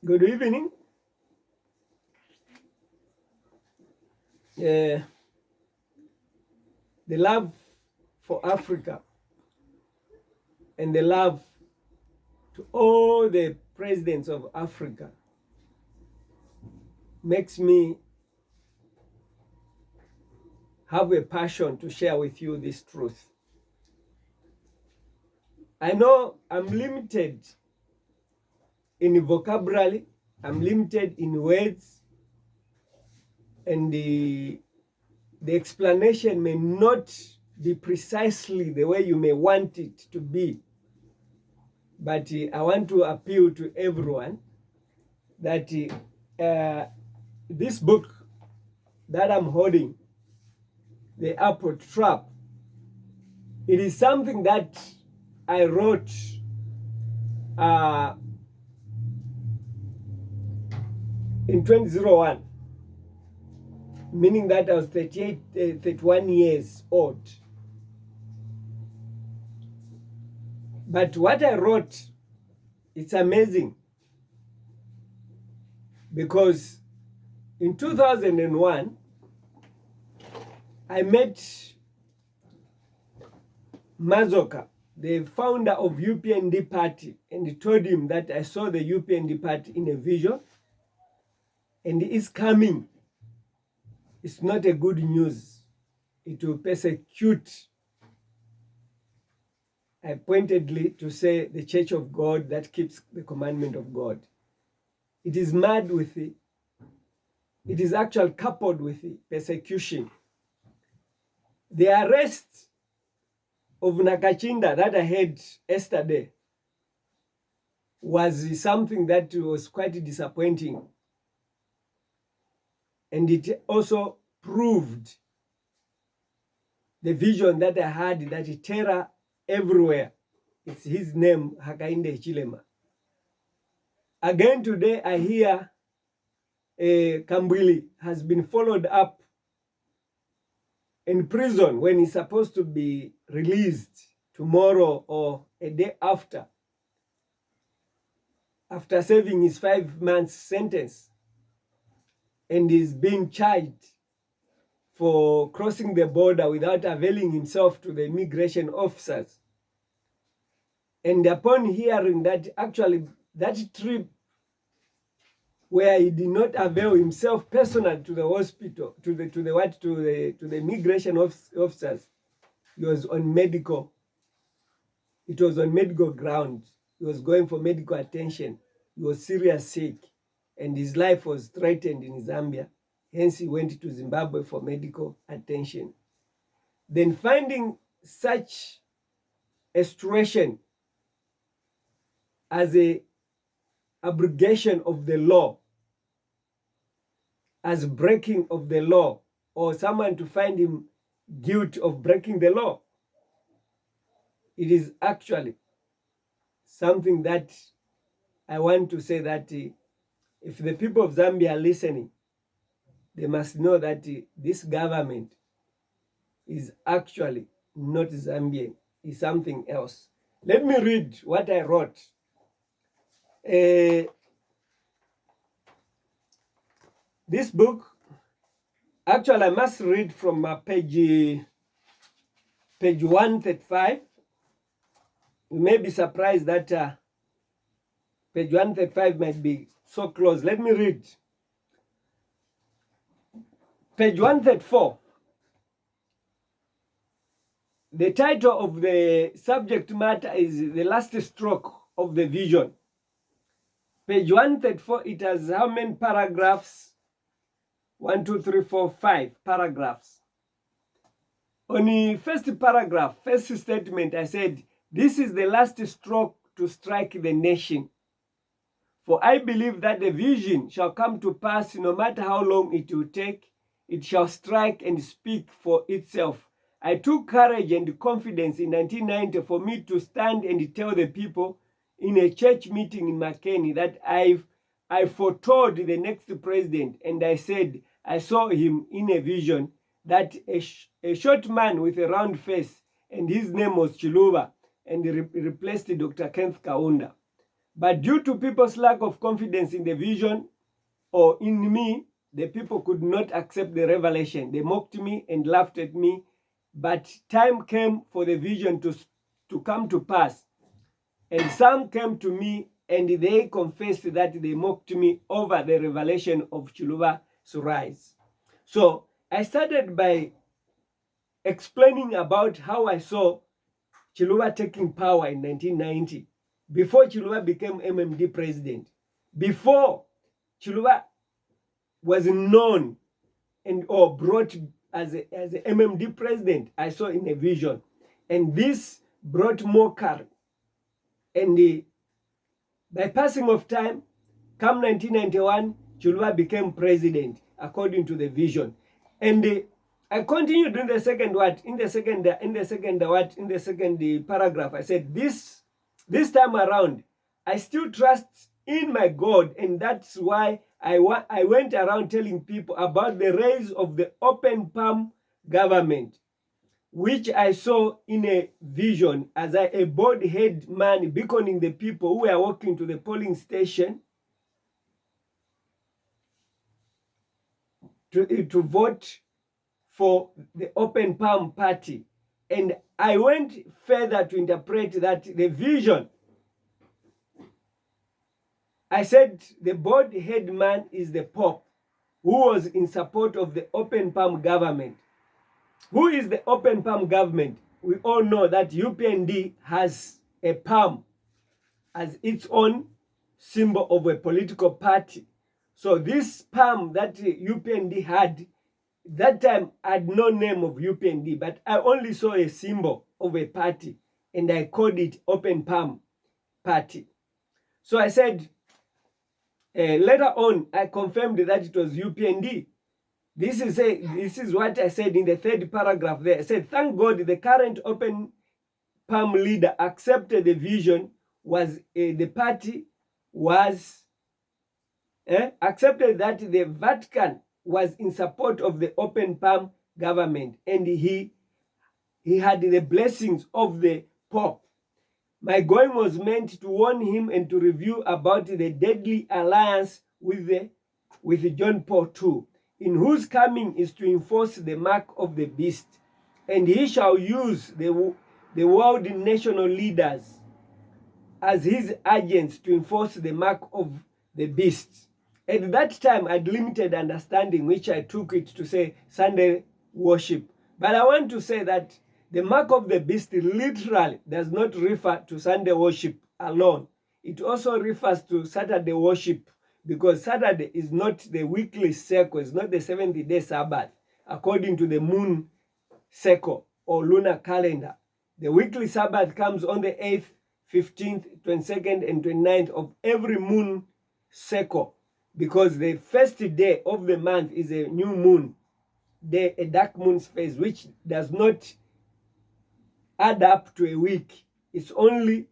Good evening. The love for Africa and the love to all the presidents of Africa makes me have a passion to share with you this truth. I know I'm limited in vocabulary, I'm limited in words, and the explanation may not be precisely the way you may want it to be. But I want to appeal to everyone that this book that I'm holding, The Apple Trap, it is something that I wrote in 2001, meaning that I was 31 years old. But what I wrote, it's amazing, because in 2001, I met Mazoka, the founder of UPND party, and told him that I saw the UPND party in a vision, and it's coming. It's not a good news. It will persecute, I pointedly to say, the Church of God that keeps the commandment of God. It is mad with it. It is actually coupled with it, persecution. The arrest of Nakachinda that I had yesterday was something that was quite disappointing. And it also proved the vision that I had, that terror everywhere. It's his name, Hakainde Hichilema. Again today, I hear Kambwili has been followed up in prison when he's supposed to be released tomorrow or a day after serving his 5 months sentence, and is being charged for crossing the border without availing himself to the immigration officers. And upon hearing that actually that trip where he did not avail himself personally to the hospital, to the immigration officers, he was on medical. It was on medical grounds. He was going for medical attention. He was seriously sick, and his life was threatened in Zambia. Hence, he went to Zimbabwe for medical attention. Then, finding such a situation as a abrogation of the law, as breaking of the law, or someone to find him guilty of breaking the law, it is actually something that I want to say that if the people of Zambia are listening, they must know that this government is actually not Zambian, it's something else. Let me read what I wrote. This book, actually I must read from page 135. You may be surprised that page 135 might be so close. Let me read. Page 134. The title of the subject matter is The Last Stroke of the Vision. Page 134, it has how many paragraphs? 1, 2, 3, 4, 5 paragraphs. On the first paragraph, first statement, I said, this is the last stroke to strike the nation. For I believe that the vision shall come to pass, no matter how long it will take. It shall strike and speak for itself. I took courage and confidence in 1990 for me to stand and tell the people in a church meeting in Makeni that I foretold the next president, and I said I saw him in a vision, that a short man with a round face, and his name was Chiluba, and he replaced Dr. Kenneth Kaunda. But due to people's lack of confidence in the vision or in me, the people could not accept the revelation. They mocked me and laughed at me. But time came for the vision to come to pass. And some came to me and they confessed that they mocked me over the revelation of Chiluba's rise. So I started by explaining about how I saw Chiluba taking power in 1990, before Chiluba became MMD president, before Chiluba was known and or brought as a MMD president. I saw in a vision, and this brought mockery. And by passing of time, come 1991, Chiluba became president according to the vision. And I continued in the second paragraph. I said this time around, I still trust in my God, and that's why I went around telling people about the rise of the open palm government, which I saw in a vision as a bald-headed man beckoning the people who were walking to the polling station to vote for the Open Palm Party. And I went further to interpret that the vision. I said the bald-headed man is the Pope, who was in support of the Open Palm government. Who is the Open Palm government? We all know that UPND has a palm as its own symbol of a political party. So this palm that UPND had, that time had no name of UPND, but I only saw a symbol of a party, and I called it Open Palm Party. So I said, later on, I confirmed that it was UPND. This is what I said in the third paragraph there. I said, thank God the current Open Palm leader accepted the vision, the party was accepted that the Vatican was in support of the Open Palm government, and he had the blessings of the Pope. My going was meant to warn him and to review about the deadly alliance with John Paul II, in whose coming is to enforce the mark of the beast, and he shall use the world national leaders as his agents to enforce the mark of the beast. At that time, I had limited understanding, which I took it to say Sunday worship. But I want to say that the mark of the beast literally does not refer to Sunday worship alone. It also refers to Saturday worship, because Saturday is not the weekly cycle, it's not the 70-day Sabbath, according to the moon cycle or lunar calendar. The weekly Sabbath comes on the 8th, 15th, 22nd, and 29th of every moon cycle, because the first day of the month is a new moon day, a dark moon's phase, which does not add up to a week. It's only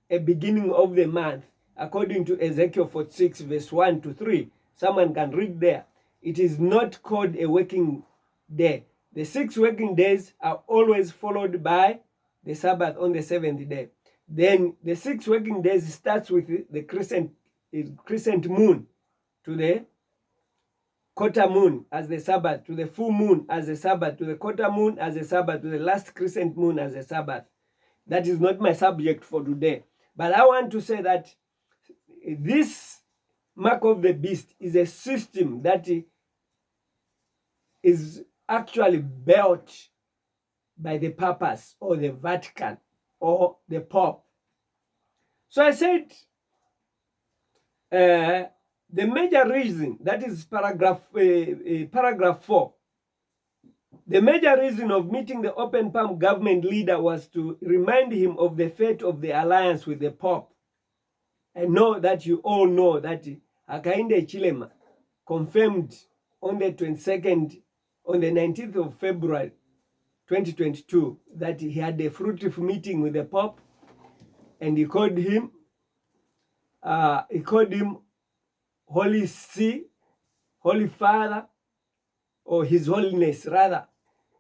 a beginning of the month, according to Ezekiel 46, verse 1 to 3. Someone can read there. It is not called a working day. The 6 working days are always followed by the Sabbath on the 7th day. Then the 6 working days starts with the crescent moon to the quarter moon as the Sabbath, to the full moon as the Sabbath, to the quarter moon as the Sabbath, to the last crescent moon as the Sabbath. That is not my subject for today. But I want to say that this mark of the beast is a system that is actually built by the Papas or the Vatican or the Pope. So I said, the major reason, that is paragraph 4, the major reason of meeting the Open Palm government leader was to remind him of the fate of the alliance with the Pope. I know that you all know that Hakainde Hichilema confirmed on the 19th of February 2022 that he had a fruitful meeting with the Pope, and he called him Holy See, Holy Father, or His Holiness rather.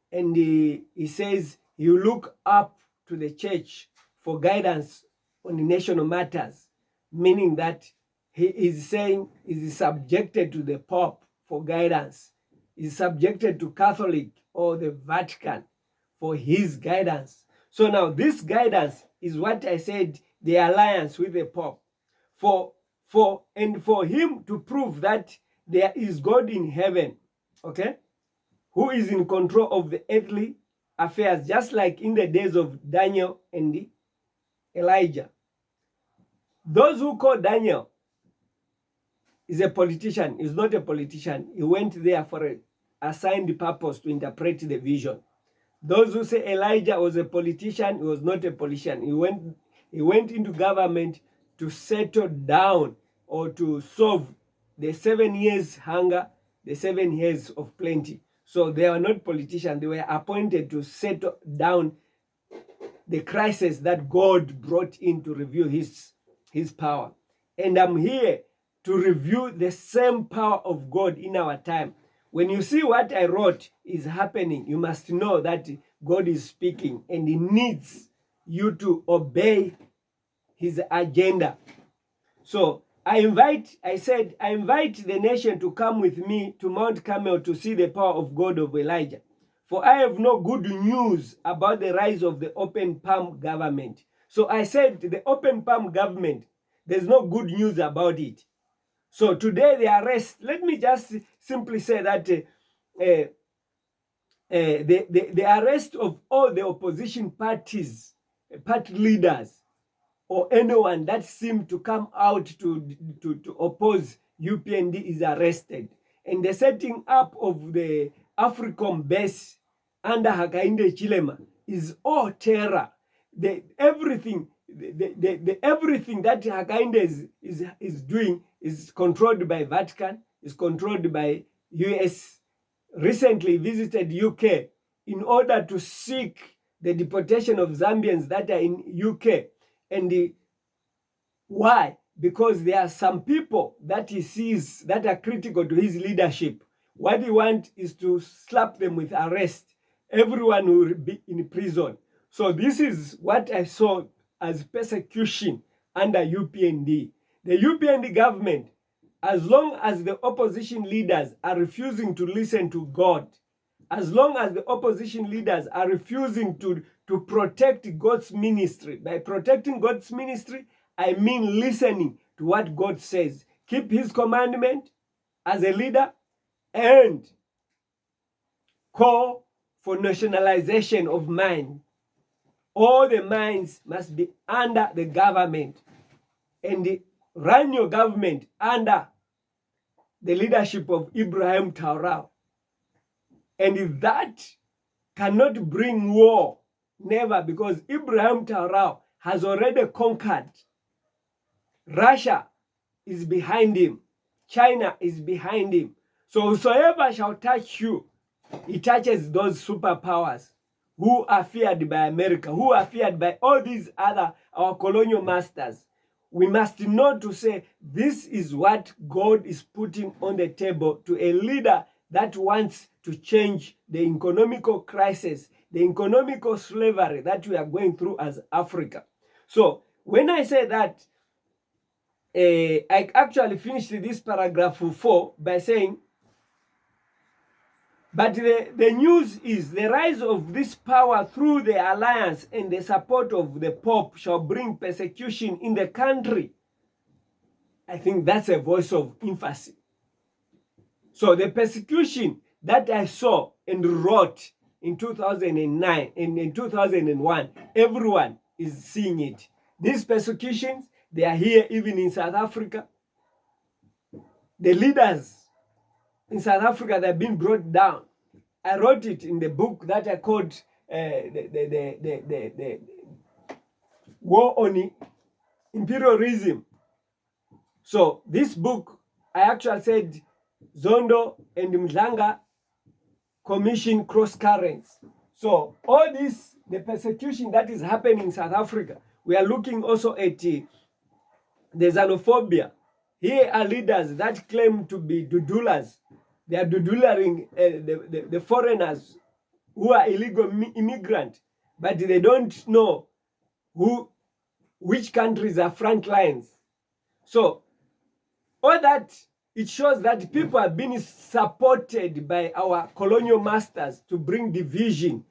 And he says you look up to the church for guidance on the national matters. meaning that he is saying is subjected to the Pope for guidance, is subjected to Catholic or the Vatican for his guidance. So now this guidance is what I said, the alliance with the Pope, for him to prove that there is God in heaven, okay, who is in control of the earthly affairs, just like in the days of Daniel and Elijah. Those who call Daniel is a politician, is not a politician. He went there for a assigned purpose to interpret the vision. Those who say Elijah was a politician, he was not a politician. He went into government to settle down or to solve the 7 years hunger, the 7 years of plenty. So they are not politicians. They were appointed to settle down the crisis that God brought in to reveal his power. And I'm here to review the same power of God in our time. When you see what I wrote is happening, you must know that God is speaking and he needs you to obey his agenda. So I invite the nation to come with me to Mount Carmel to see the power of God of Elijah. For I have no good news about the rise of the open palm government. So I said the open palm government, there's no good news about it. So today the arrest, let me just simply say that the arrest of all the opposition party leaders, or anyone that seemed to come out to oppose UPND is arrested. And the setting up of the AFRICOM base under Hakainde Hichilema is all terror. Everything that Hakainde is doing is controlled by Vatican, is controlled by US. Recently visited UK in order to seek the deportation of Zambians that are in UK. And why? Because there are some people that he sees that are critical to his leadership. What he wants is to slap them with arrest. Everyone will be in prison. So this is what I saw as persecution under UPND. The UPND government, as long as the opposition leaders are refusing to listen to God, as long as the opposition leaders are refusing to protect God's ministry. By protecting God's ministry, I mean listening to what God says. Keep his commandment as a leader and call for nationalization of mine. All the mines must be under the government, and run your government under the leadership of Ibrahim Traoré. And that cannot bring war, never, because Ibrahim Traoré has already conquered. Russia is behind him. China is behind him. So whosoever shall touch you, he touches those superpowers who are feared by America, who are feared by all these other, our colonial masters. We must know to say, this is what God is putting on the table to a leader that wants to change the economical crisis, the economical slavery that we are going through as Africa. So when I say that, I actually finished this paragraph 4 by saying, but the news is the rise of this power through the alliance and the support of the Pope shall bring persecution in the country. I think that's a voice of emphasis. So the persecution that I saw and wrote in 2009 and in 2001, everyone is seeing it. These persecutions, they are here even in South Africa. The leaders in South Africa, they've been brought down. I wrote it in the book that I called the War on Imperialism. So this book, I actually said Zondo and Mdlanga Commission Cross Currents. So all this, the persecution that is happening in South Africa, we are looking also at the xenophobia. Here are leaders that claim to be dudulers. They are dudularing the foreigners who are illegal immigrants, but they don't know which countries are front lines. So all that, it shows that people have been supported by our colonial masters to bring division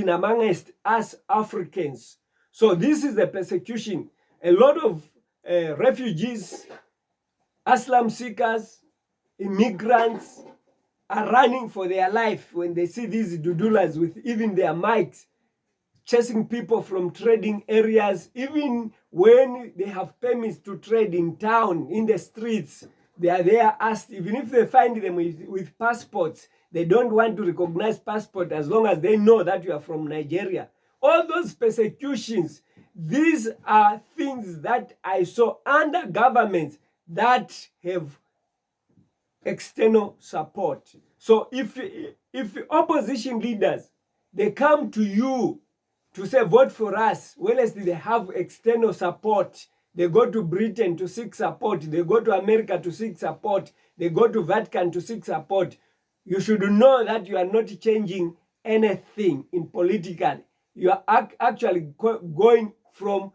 amongst us Africans. So this is the persecution. A lot of refugees, asylum seekers, immigrants are running for their life when they see these dudulas with even their mics chasing people from trading areas. Even when they have permits to trade in town, in the streets, they are there asked, even if they find them with passports, they don't want to recognize passport as long as they know that you are from Nigeria. All those persecutions, these are things that I saw under governments that have external support. So if opposition leaders, they come to you to say vote for us, whereas they have external support, they go to Britain to seek support, they go to America to seek support, they go to Vatican to seek support, you should know that you are not changing anything in political. You are actually going from,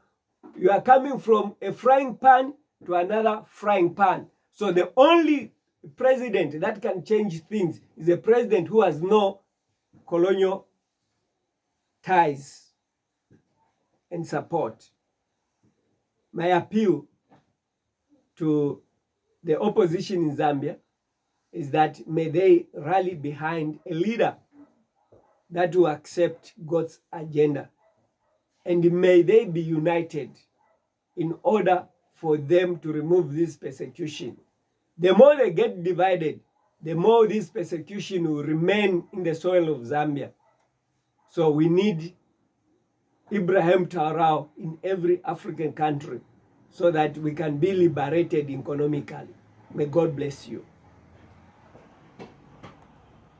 you are coming from a frying pan to another frying pan. So the only president that can change things is a president who has no colonial ties and support. My appeal to the opposition in Zambia is that may they rally behind a leader that will accept God's agenda, and may they be united in order for them to remove this persecution. The more they get divided, the more this persecution will remain in the soil of Zambia. So we need Ibrahim Traoré in every African country so that we can be liberated economically. May God bless you.